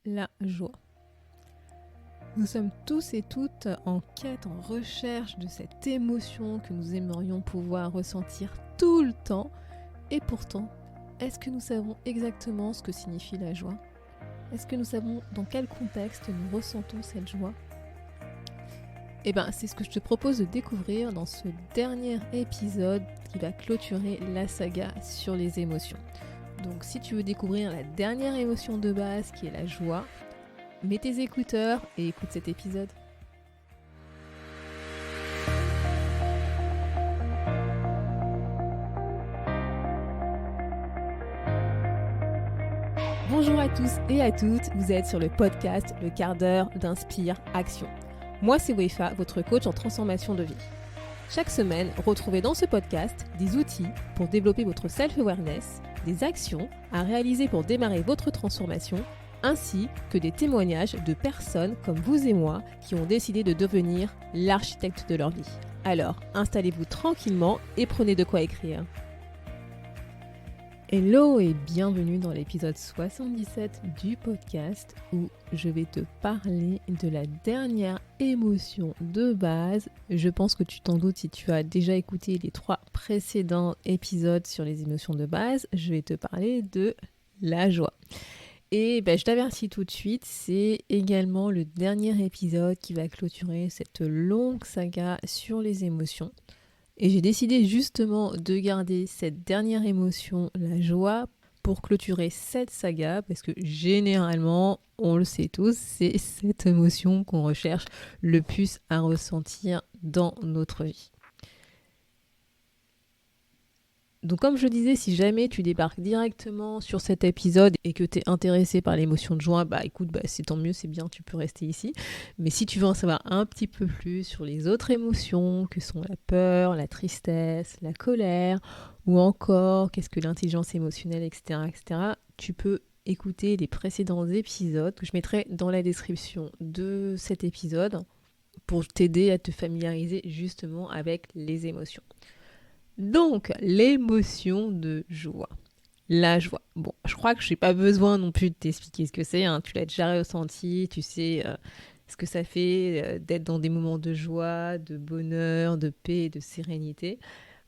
la joie. Nous sommes tous et toutes en quête, en recherche de cette émotion que nous aimerions pouvoir ressentir tout le temps. Et pourtant, est-ce que nous savons exactement ce que signifie la joie ? Est-ce que nous savons dans quel contexte nous ressentons cette joie ? Eh bien, c'est ce que je te propose de découvrir dans ce dernier épisode qui va clôturer la saga sur les émotions. Donc si tu veux découvrir la dernière émotion de base qui est la joie, mets tes écouteurs et écoute cet épisode. Bonjour à tous et à toutes, vous êtes sur le podcast Le quart d'heure d'Inspire Action. Moi c'est Wefa, votre coach en transformation de vie. Chaque semaine, retrouvez dans ce podcast des outils pour développer votre self-awareness, des actions à réaliser pour démarrer votre transformation, ainsi que des témoignages de personnes comme vous et moi qui ont décidé de devenir l'architecte de leur vie. Alors, installez-vous tranquillement et prenez de quoi écrire. Hello et bienvenue dans l'épisode 77 du podcast où je vais te parler de la dernière émotion de base. Je pense que tu t'en doutes si tu as déjà écouté les 3 précédents épisodes sur les émotions de base. Je vais te parler de la joie. Et je t'avertis tout de suite, c'est également le dernier épisode qui va clôturer cette longue saga sur les émotions. Et j'ai décidé justement de garder cette dernière émotion, la joie, pour clôturer cette saga, parce que généralement, on le sait tous, c'est cette émotion qu'on recherche le plus à ressentir dans notre vie. Donc comme je le disais, si jamais tu débarques directement sur cet épisode et que tu es intéressé par l'émotion de joie, écoute, c'est tant mieux, c'est bien, tu peux rester ici. Mais si tu veux en savoir un petit peu plus sur les autres émotions, que sont la peur, la tristesse, la colère, ou encore qu'est-ce que l'intelligence émotionnelle, etc., tu peux écouter les précédents épisodes que je mettrai dans la description de cet épisode pour t'aider à te familiariser justement avec les émotions. Donc, l'émotion de joie. La joie. Bon, je crois que je n'ai pas besoin non plus de t'expliquer ce que c'est. Tu l'as déjà ressenti, tu sais ce que ça fait d'être dans des moments de joie, de bonheur, de paix, de sérénité.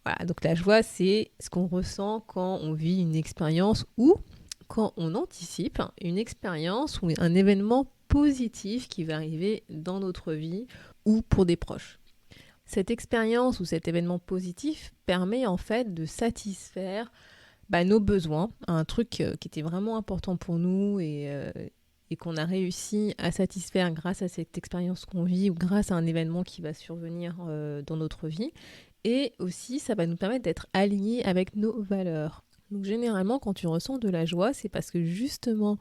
Voilà, donc la joie, c'est ce qu'on ressent quand on vit une expérience ou quand on anticipe une expérience ou un événement positif qui va arriver dans notre vie ou pour des proches. Cette expérience ou cet événement positif permet en fait de satisfaire nos besoins, un truc qui était vraiment important pour nous et qu'on a réussi à satisfaire grâce à cette expérience qu'on vit ou grâce à un événement qui va survenir dans notre vie. Et aussi, ça va nous permettre d'être alignés avec nos valeurs. Donc généralement, quand tu ressens de la joie, c'est parce que justement,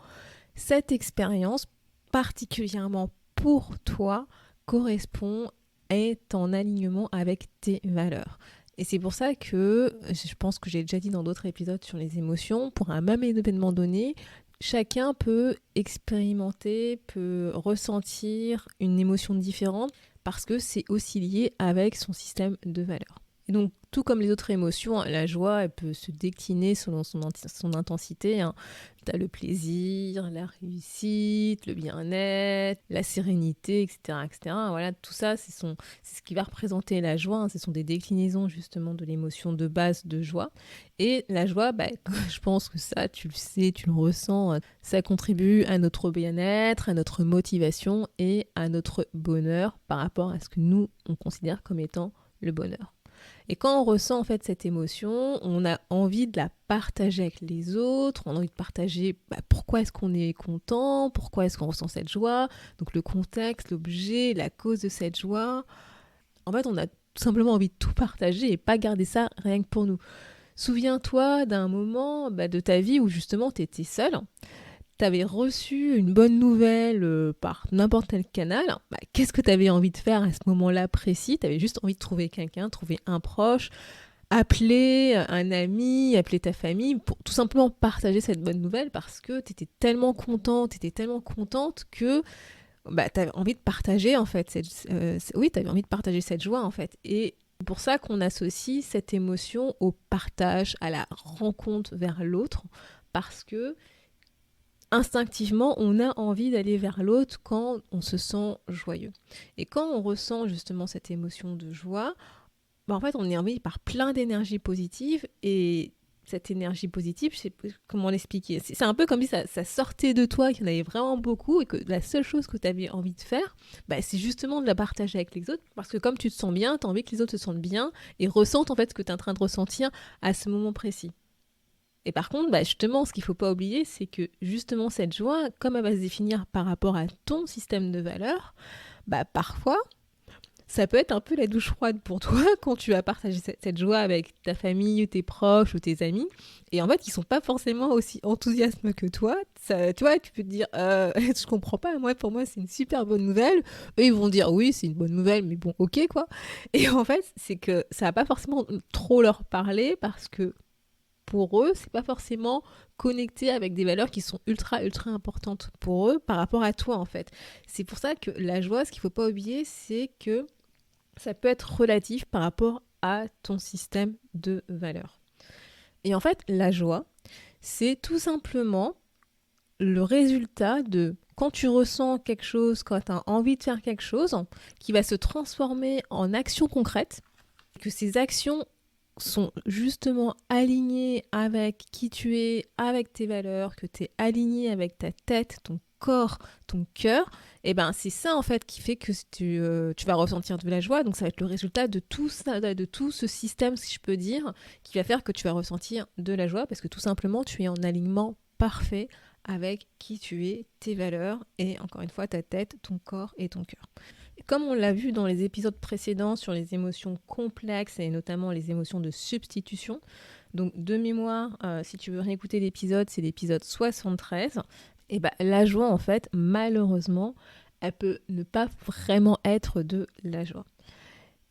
cette expérience, particulièrement pour toi, correspond est en alignement avec tes valeurs. Et c'est pour ça que, je pense que j'ai déjà dit dans d'autres épisodes sur les émotions, pour un même événement donné, chacun peut expérimenter, peut ressentir une émotion différente parce que c'est aussi lié avec son système de valeurs. Et donc, tout comme les autres émotions, la joie, elle peut se décliner selon son intensité. Tu as le plaisir, la réussite, le bien-être, la sérénité, etc. Voilà, tout ça, c'est ce qui va représenter la joie. Ce sont des déclinaisons justement de l'émotion de base de joie. Et la joie, je pense que ça, tu le sais, tu le ressens, ça contribue à notre bien-être, à notre motivation et à notre bonheur par rapport à ce que nous, on considère comme étant le bonheur. Et quand on ressent en fait cette émotion, on a envie de la partager avec les autres, on a envie de partager pourquoi est-ce qu'on est content, pourquoi est-ce qu'on ressent cette joie, donc le contexte, l'objet, la cause de cette joie. En fait, on a tout simplement envie de tout partager et pas garder ça rien que pour nous. Souviens-toi d'un moment de ta vie où justement tu étais seule. Tu avais reçu une bonne nouvelle par n'importe quel canal, qu'est-ce que tu avais envie de faire à ce moment-là précis ? Tu avais juste envie de trouver quelqu'un, trouver un proche, appeler un ami, appeler ta famille pour tout simplement partager cette bonne nouvelle parce que tu étais tellement contente que tu avais envie de partager en fait. Tu avais envie de partager cette joie en fait. Et c'est pour ça qu'on associe cette émotion au partage, à la rencontre vers l'autre parce que instinctivement, on a envie d'aller vers l'autre quand on se sent joyeux. Et quand on ressent justement cette émotion de joie, en fait, on est envahi par plein d'énergie positive et cette énergie positive, je sais pas comment l'expliquer. C'est un peu comme si ça sortait de toi, qu'il y en avait vraiment beaucoup et que la seule chose que tu avais envie de faire, c'est justement de la partager avec les autres parce que comme tu te sens bien, tu as envie que les autres se sentent bien et ressentent en fait ce que tu es en train de ressentir à ce moment précis. Et par contre, justement, ce qu'il ne faut pas oublier, c'est que justement cette joie, comme elle va se définir par rapport à ton système de valeurs, parfois, ça peut être un peu la douche froide pour toi quand tu vas partager cette joie avec ta famille ou tes proches ou tes amis. Et en fait, ils sont pas forcément aussi enthousiastes que toi. Ça, tu vois, tu peux te dire, je comprends pas, pour moi, c'est une super bonne nouvelle. Eux, ils vont dire, oui, c'est une bonne nouvelle, mais bon, ok, quoi. Et en fait, c'est que ça va pas forcément trop leur parler parce que pour eux, c'est pas forcément connecté avec des valeurs qui sont ultra, ultra importantes pour eux par rapport à toi, en fait. C'est pour ça que la joie, ce qu'il faut pas oublier, c'est que ça peut être relatif par rapport à ton système de valeurs. Et en fait, la joie, c'est tout simplement le résultat de quand tu ressens quelque chose, quand tu as envie de faire quelque chose, qui va se transformer en actions concrètes, que ces actions sont justement alignées avec qui tu es, avec tes valeurs, que tu es aligné avec ta tête, ton corps, ton cœur, et c'est ça en fait qui fait que tu vas ressentir de la joie. Donc ça va être le résultat de tout ça, de tout ce système, si je peux dire, qui va faire que tu vas ressentir de la joie parce que tout simplement tu es en alignement parfait avec qui tu es, tes valeurs et encore une fois ta tête, ton corps et ton cœur. Comme on l'a vu dans les épisodes précédents sur les émotions complexes et notamment les émotions de substitution, donc de mémoire, si tu veux réécouter l'épisode, c'est l'épisode 73, et la joie en fait, malheureusement, elle peut ne pas vraiment être de la joie.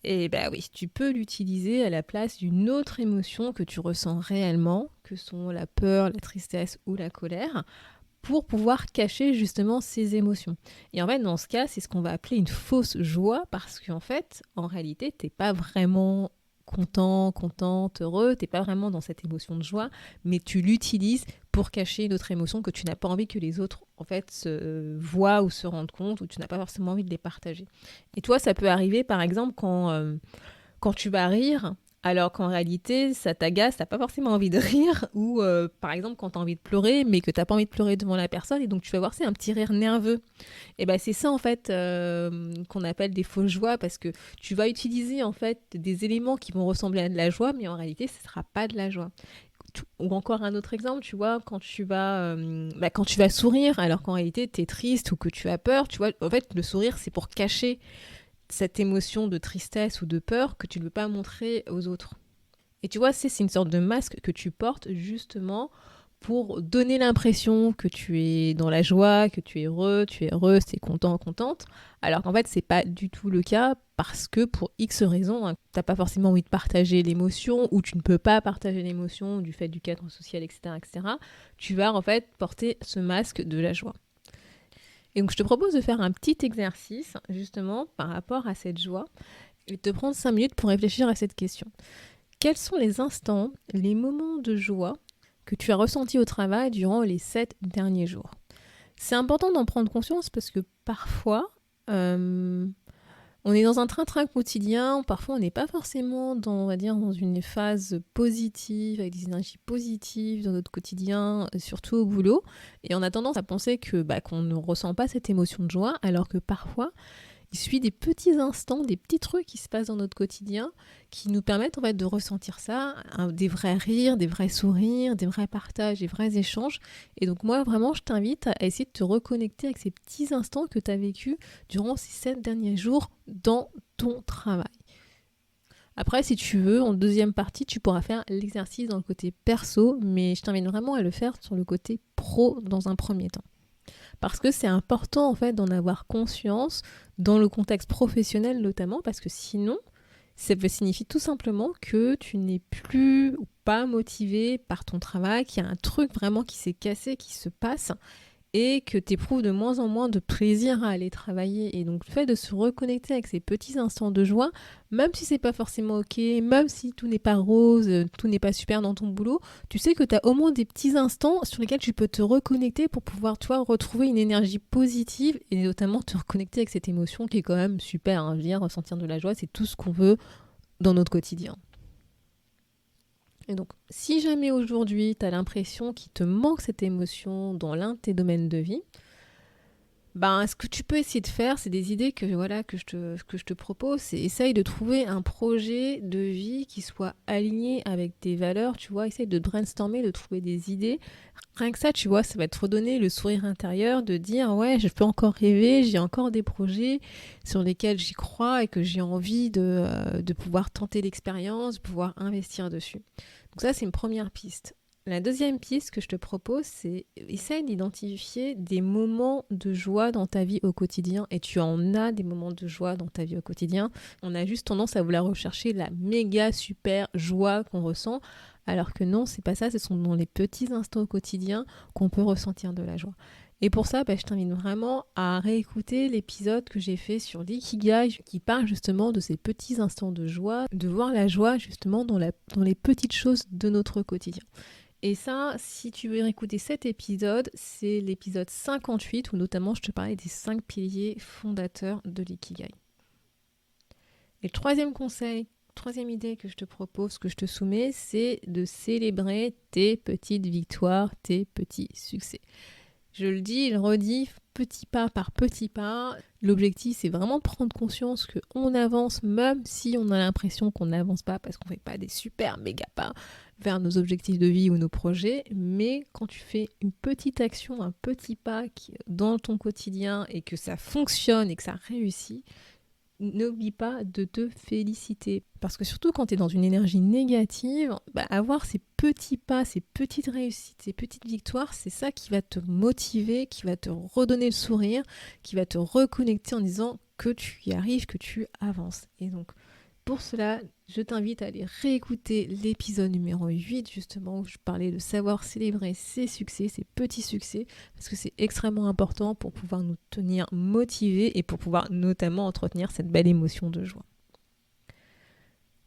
Et oui, tu peux l'utiliser à la place d'une autre émotion que tu ressens réellement, que sont la peur, la tristesse ou la colère, pour pouvoir cacher justement ces émotions. Et en fait, dans ce cas, c'est ce qu'on va appeler une fausse joie parce qu'en fait, en réalité, t'es pas vraiment content, contente, heureux, t'es pas vraiment dans cette émotion de joie, mais tu l'utilises pour cacher une autre émotion que tu n'as pas envie que les autres en fait se voient ou se rendent compte ou tu n'as pas forcément envie de les partager. Et toi, ça peut arriver par exemple quand tu vas rire, alors qu'en réalité, ça t'agace, t'as pas forcément envie de rire, ou par exemple quand t'as envie de pleurer, mais que t'as pas envie de pleurer devant la personne, et donc tu vas voir, c'est un petit rire nerveux. Et c'est ça en fait qu'on appelle des fausses joies, parce que tu vas utiliser en fait des éléments qui vont ressembler à de la joie, mais en réalité, ce sera pas de la joie. Ou encore un autre exemple, tu vois, quand tu vas sourire, alors qu'en réalité, t'es triste ou que tu as peur, tu vois, en fait, le sourire, c'est pour cacher cette émotion de tristesse ou de peur que tu ne veux pas montrer aux autres. Et tu vois, c'est une sorte de masque que tu portes justement pour donner l'impression que tu es dans la joie, que tu es heureux, tu es heureuse, tu es content, contente, alors qu'en fait, c'est pas du tout le cas parce que pour X raisons, tu n'as pas forcément envie de partager l'émotion ou tu ne peux pas partager l'émotion du fait du cadre social, etc., etc. Tu vas en fait porter ce masque de la joie. Et donc, je te propose de faire un petit exercice, justement, par rapport à cette joie, et de te prendre 5 minutes pour réfléchir à cette question. Quels sont les instants, les moments de joie que tu as ressentis au travail durant les 7 derniers jours ? C'est important d'en prendre conscience parce que parfois, on est dans un train-train quotidien, parfois on n'est pas forcément dans une phase positive, avec des énergies positives dans notre quotidien, surtout au boulot, et on a tendance à penser qu'on ne ressent pas cette émotion de joie, alors que parfois, il suffit des petits instants, des petits trucs qui se passent dans notre quotidien qui nous permettent en fait de ressentir ça, des vrais rires, des vrais sourires, des vrais partages, des vrais échanges. Et donc moi vraiment je t'invite à essayer de te reconnecter avec ces petits instants que tu as vécus durant ces 7 derniers jours dans ton travail. Après, si tu veux, en deuxième partie, tu pourras faire l'exercice dans le côté perso, mais je t'invite vraiment à le faire sur le côté pro dans un premier temps. Parce que c'est important en fait d'en avoir conscience dans le contexte professionnel notamment, parce que sinon, ça signifie tout simplement que tu n'es plus ou pas motivé par ton travail, qu'il y a un truc vraiment qui s'est cassé, qui se passe, et que tu éprouves de moins en moins de plaisir à aller travailler. Et donc le fait de se reconnecter avec ces petits instants de joie, même si c'est pas forcément ok, même si tout n'est pas rose, tout n'est pas super dans ton boulot, tu sais que tu as au moins des petits instants sur lesquels tu peux te reconnecter pour pouvoir, toi, retrouver une énergie positive et notamment te reconnecter avec cette émotion qui est quand même super. Je veux dire, ressentir de la joie, c'est tout ce qu'on veut dans notre quotidien. Et donc, si jamais aujourd'hui, tu as l'impression qu'il te manque cette émotion dans l'un de tes domaines de vie, ce que tu peux essayer de faire, c'est des idées que je te propose, c'est essaye de trouver un projet de vie qui soit aligné avec tes valeurs, tu vois, essaye de brainstormer, de trouver des idées. Rien que ça, tu vois, ça va te redonner le sourire intérieur de dire, ouais, je peux encore rêver, j'ai encore des projets sur lesquels j'y crois et que j'ai envie de pouvoir tenter l'expérience, de pouvoir investir dessus. Donc ça, c'est une première piste. La deuxième piste que je te propose, c'est essaye d'identifier des moments de joie dans ta vie au quotidien. Et tu en as des moments de joie dans ta vie au quotidien. On a juste tendance à vouloir rechercher la méga super joie qu'on ressent. Alors que non, c'est pas ça. Ce sont dans les petits instants au quotidien qu'on peut ressentir de la joie. Et pour ça, je t'invite vraiment à réécouter l'épisode que j'ai fait sur l'ikigai qui parle justement de ces petits instants de joie, de voir la joie justement dans les petites choses de notre quotidien. Et ça, si tu veux réécouter cet épisode, c'est l'épisode 58 où notamment je te parlais des 5 piliers fondateurs de l'ikigai. Et le troisième idée que je te propose, que je te soumets, c'est de célébrer tes petites victoires, tes petits succès. Je le dis, je le redis, petit pas par petit pas. L'objectif, c'est vraiment de prendre conscience qu'on avance, même si on a l'impression qu'on n'avance pas parce qu'on ne fait pas des super méga pas vers nos objectifs de vie ou nos projets. Mais quand tu fais une petite action, un petit pas dans ton quotidien et que ça fonctionne et que ça réussit, n'oublie pas de te féliciter. Parce que surtout quand tu es dans une énergie négative, avoir ces petits pas, ces petites réussites, ces petites victoires, c'est ça qui va te motiver, qui va te redonner le sourire, qui va te reconnecter en disant que tu y arrives, que tu avances. Et donc, pour cela, je t'invite à aller réécouter l'épisode numéro 8, justement, où je parlais de savoir célébrer ses succès, ses petits succès, parce que c'est extrêmement important pour pouvoir nous tenir motivés et pour pouvoir notamment entretenir cette belle émotion de joie.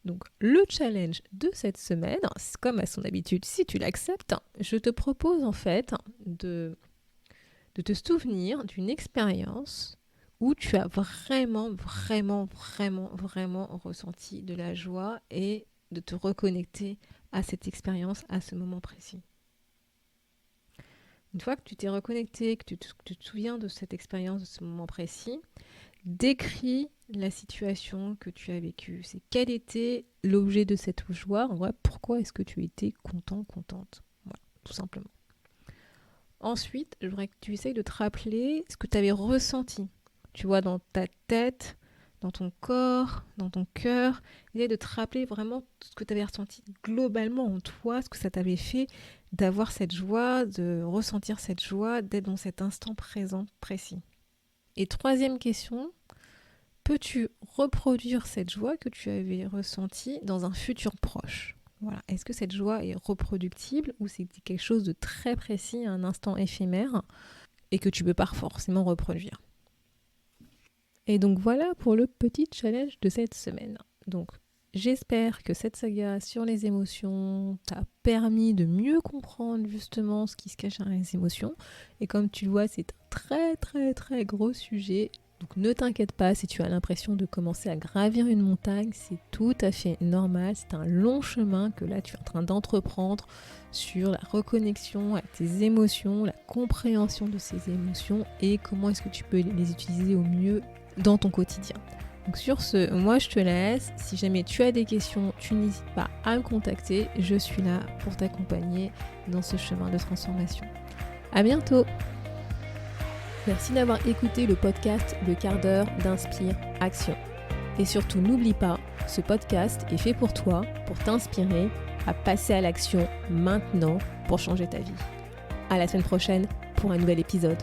Donc, le challenge de cette semaine, comme à son habitude, si tu l'acceptes, je te propose en fait de te souvenir d'une expérience où tu as vraiment ressenti de la joie et de te reconnecter à cette expérience, à ce moment précis. Une fois que tu t'es reconnecté, que tu te souviens de cette expérience, de ce moment précis, décris la situation que tu as vécue. C'est quel était l'objet de cette joie, en vrai, pourquoi est-ce que tu étais contente. Voilà, tout simplement. Ensuite, je voudrais que tu essayes de te rappeler ce que tu avais ressenti. Tu vois, dans ta tête, dans ton corps, dans ton cœur, essaye de te rappeler vraiment tout ce que tu avais ressenti globalement en toi, ce que ça t'avait fait d'avoir cette joie, de ressentir cette joie, d'être dans cet instant présent précis. Et troisième question, peux-tu reproduire cette joie que tu avais ressentie dans un futur proche ? Voilà. Est-ce que cette joie est reproductible ou c'est quelque chose de très précis, un instant éphémère et que tu ne peux pas forcément reproduire ? Et donc voilà pour le petit challenge de cette semaine. Donc j'espère que cette saga sur les émotions t'a permis de mieux comprendre justement ce qui se cache derrière les émotions. Et comme tu le vois, c'est un très gros sujet. Donc ne t'inquiète pas si tu as l'impression de commencer à gravir une montagne, c'est tout à fait normal. C'est un long chemin que là tu es en train d'entreprendre sur la reconnexion avec tes émotions, la compréhension de ces émotions et comment est-ce que tu peux les utiliser au mieux dans ton quotidien. Donc sur ce, moi je te laisse. Si jamais tu as des questions, tu n'hésites pas à me contacter. Je suis là pour t'accompagner dans ce chemin de transformation. À bientôt! Merci d'avoir écouté le podcast Le quart d'heure d'Inspire Action. Et surtout, n'oublie pas, ce podcast est fait pour toi, pour t'inspirer à passer à l'action maintenant pour changer ta vie. À la semaine prochaine pour un nouvel épisode.